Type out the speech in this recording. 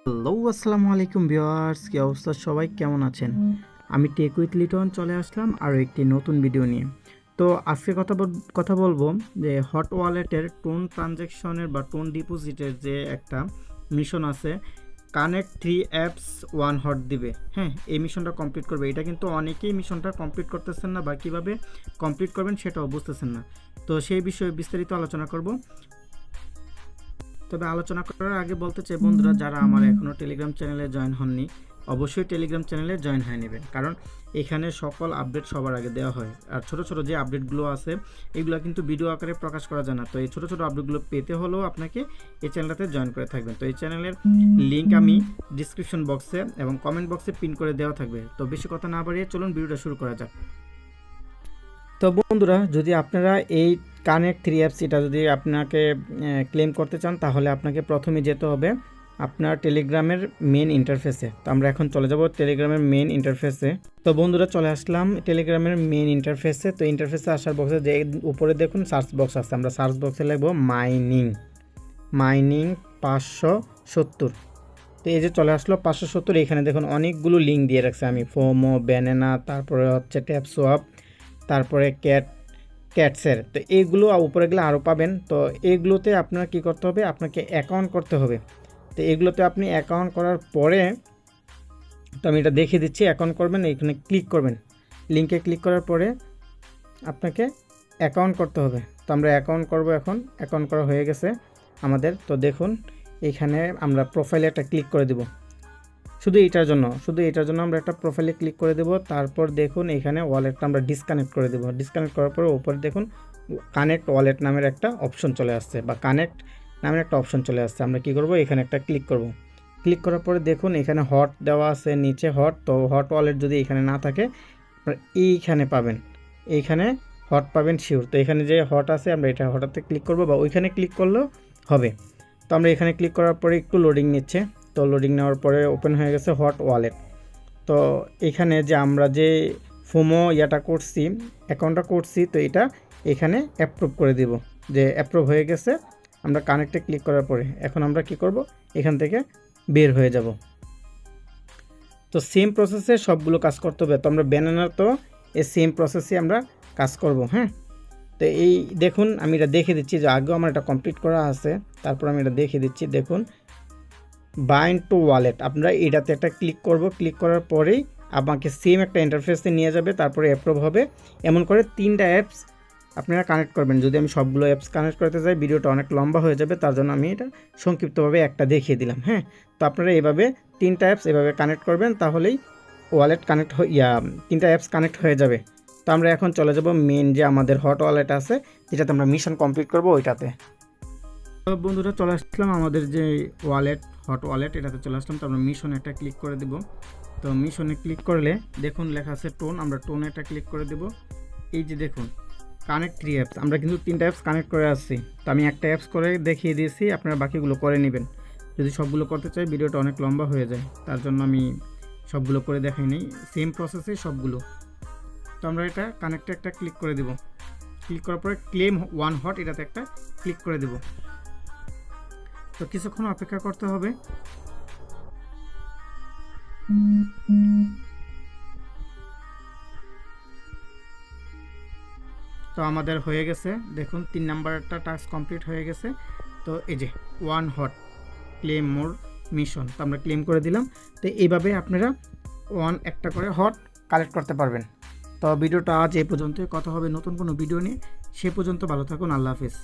Hello, আসসালামু আলাইকুম viewers, কি অবস্থা? সবাই কেমন আছেন? আমি টেক উইথ লিটন চলে আসলাম আরও একটি নতুন ভিডিও নিয়ে। তো আজকে কথা বলবো যে হট ওয়ালেটের টোন ট্রানজ্যাকশনের বা টোন ডিপোজিটের যে একটা মিশন আছে, কানেক্ট 3 অ্যাপস 1 হট দিবে। হ্যাঁ, এই মিশনটা কমপ্লিট করবে। এটা কিন্তু অনেকেই মিশনটা কমপ্লিট করতেছেন না বা কীভাবে কমপ্লিট করবেন সেটাও বুঝতেছেন না। তো সেই বিষয়ে বিস্তারিত আলোচনা করব। তবে আলোচনা করার আগে বলতে চাই বন্ধুরা, যারা আমার এখনও টেলিগ্রাম চ্যানেলে জয়েন হননি, অবশ্যই টেলিগ্রাম চ্যানেলে জয়েন হয়ে নেবেন, কারণ এখানে সকল আপডেট সবার আগে দেওয়া হয়। আর ছোট ছোট যে আপডেটগুলো আছে এগুলো কিন্তু ভিডিও আকারে প্রকাশ করা যায় না। তো এই ছোট ছোট আপডেটগুলো পেতে হলেও আপনাকে এই চ্যানেলটাতে জয়েন করে থাকবেন। তো এই চ্যানেলের লিঙ্ক আমি ডিসক্রিপশন বক্সে এবং কমেন্ট বক্সে পিন করে দেওয়া থাকবে। তো বেশি কথা না বাড়িয়ে চলুন ভিডিওটা শুরু করা যাক। তো বন্ধুরা, যদি আপনারা এই কানেক্ট 3 অ্যাপস এটা যদি আপনাকে ক্লেম করতে চান, তাহলে আপনাকে প্রথমে যেতে হবে আপনার টেলিগ্রামের মেন ইন্টারফেসে। তো আমরা এখন চলে যাব টেলিগ্রামের মেন ইন্টারফেসে। তো বন্ধুরা, চলে আসলাম টেলিগ্রামের মেন ইন্টারফেসে। তো ইন্টারফেসে আসার বক্সে যে উপরে দেখুন সার্চ বক্স আছে, আমরা সার্চ বক্সে লিখব মাইনিং 570। তো এই যে চলে আসলো 570। এখানে দেখুন অনেকগুলো লিঙ্ক দিয়ে রাখছে আমি, ফোমো, ব্যানানা, তারপরে হচ্ছে ট্যাপসোয়াপ, তারপরে ক্যাটসের। তো এইগুলো উপরে গেলে আরও পাবেন। তো এইগুলোতে আপনার কি করতে হবে, আপনাকে অ্যাকাউন্ট করতে হবে। তো এগুলোতে আপনি অ্যাকাউন্ট করার পরে, তো আমি এটা দেখিয়ে দিচ্ছি, অ্যাকাউন্ট করবেন, এখানে ক্লিক করবেন, লিঙ্কে ক্লিক করার পরে আপনাকে অ্যাকাউন্ট করতে হবে। তো আমরা অ্যাকাউন্ট করব, এখন অ্যাকাউন্ট করা হয়ে গেছে আমাদের। তো দেখুন এখানে আমরা প্রোফাইলে একটা ক্লিক করে দেব। শুধু এটার জন্য আমরা একটা প্রোফাইলে ক্লিক করে দেব। তারপর দেখুন এখানে ওয়ালেটটা আমরা ডিসকানেক্ট করে দেব। ডিসকানেক্ট করার পরে উপরে দেখুন কানেক্ট ওয়ালেট নামের একটা অপশন চলে আসছে, বা কানেক্ট নামের একটা অপশন চলে আসছে। আমরা কি করব, এখানে একটা ক্লিক করব। ক্লিক করার পরে দেখুন এখানে হট দেওয়া আছে, নিচে হট। তো হট ওয়ালেট যদি এখানে না থাকে, আপনারা এইখানে পাবেন, এইখানে হট পাবেন শিওর। তো এখানে যে হট আছে, আমরা এটা হঠাৎ ক্লিক করব, বা ওইখানে ক্লিক করলেও হবে। তো আমরা এখানে ক্লিক করার পরে একটু লোডিং নিচ্ছে। তো লোডিং নেওয়ার পরে ওপেন হয়ে গেছে হট ওয়ালেট। তো এখানে যে আমরা যে ফোমো করছি, অ্যাকাউন্টটা করছি, তো এটা এখানে অ্যাপ্রুভ করে দিব, যে অ্যাপ্রুভ হয়ে গেছে। আমরা কানেক্টে ক্লিক করার পরে এখন আমরা কি করব, এখান থেকে বের হয়ে যাব। তো সেম প্রসেসে সবগুলো কাজ করতে হবে। তো আমরা ব্যানানার তো এই সেম প্রসেসে আমরা কাজ করব। হ্যাঁ, তো এই দেখুন আমি এটা দেখে দিচ্ছি, যে আগেও আমার এটা কমপ্লিট করা আছে, তারপর আমি এটা দেখে দিচ্ছি। দেখুন বাইন্ড টু ওয়ালেট, আপনারা এটাতে একটা ক্লিক করব। ক্লিক করার পরেই আমাকে সেম একটা ইন্টারফেসে নিয়ে যাবে, তারপরে অ্যাপ্রুভ হবে। এমন করে 3টা অ্যাপস আপনারা কানেক্ট করবেন। যদি আমি সবগুলো অ্যাপস কানেক্ট করতে যাই, ভিডিওটা অনেক লম্বা হয়ে যাবে, তার জন্য আমি এটা সংক্ষিপ্তভাবে একটা দেখিয়ে দিলাম। হ্যাঁ, তো আপনারা এভাবে 3টা অ্যাপস এভাবে কানেক্ট করবেন, তাহলেই ওয়ালেট কানেক্ট 3টা অ্যাপস কানেক্ট হয়ে যাবে। তো আমরা এখন চলে যাব মেন যে আমাদের হট ওয়ালেট আছে, যেটাতে আমরা মিশন কমপ্লিট করব ওইটাতে। তো বন্ধুরা, চলে আসলাম আমাদের যে হট ওয়ালেট, এটাতে চলে আসলাম। তো আমরা মিশনে একটা ক্লিক করে দেব। তো মিশনে ক্লিক করলে দেখুন লেখা আছে টোন, আমরা টোনে একটা ক্লিক করে দেব। এই যে দেখুন কানেক্ট 3 অ্যাপস, আমরা কিন্তু 3টা অ্যাপস কানেক্ট করে আসছি। তো আমি একটা অ্যাপস করে দেখিয়ে দিয়েছি, আপনারা বাকিগুলো করে নেবেন। যদি সবগুলো করতে চাই ভিডিওটা অনেক লম্বা হয়ে যায়, তার জন্য আমি সবগুলো করে দেখাই নেই, সেম প্রসেসে সবগুলো। তো আমরা এটা কানেক্টে একটা ক্লিক করে দেব। ক্লিক করার পরে ক্লেম 1 হট এটাতে একটা ক্লিক করে দেব। তো কিছুক্ষণ অপেক্ষা করতে হবে। তো আমাদের হয়ে গেছে, দেখুন 3 নাম্বারটা টাস্ক কমপ্লিট হয়ে গেছে। তো এই যে 1 হট ক্লেম মোর মিশন, তো আমরা ক্লেম করে দিলাম। তো এইভাবে আপনারা একটা করে হট কালেক্ট করতে পারবেন। তো ভিডিওটা আজ এই পর্যন্তই, কথা হবে নতুন কোনো ভিডিও নিয়ে। সে পর্যন্ত ভালো থাকুন, আল্লাহ হাফিজ।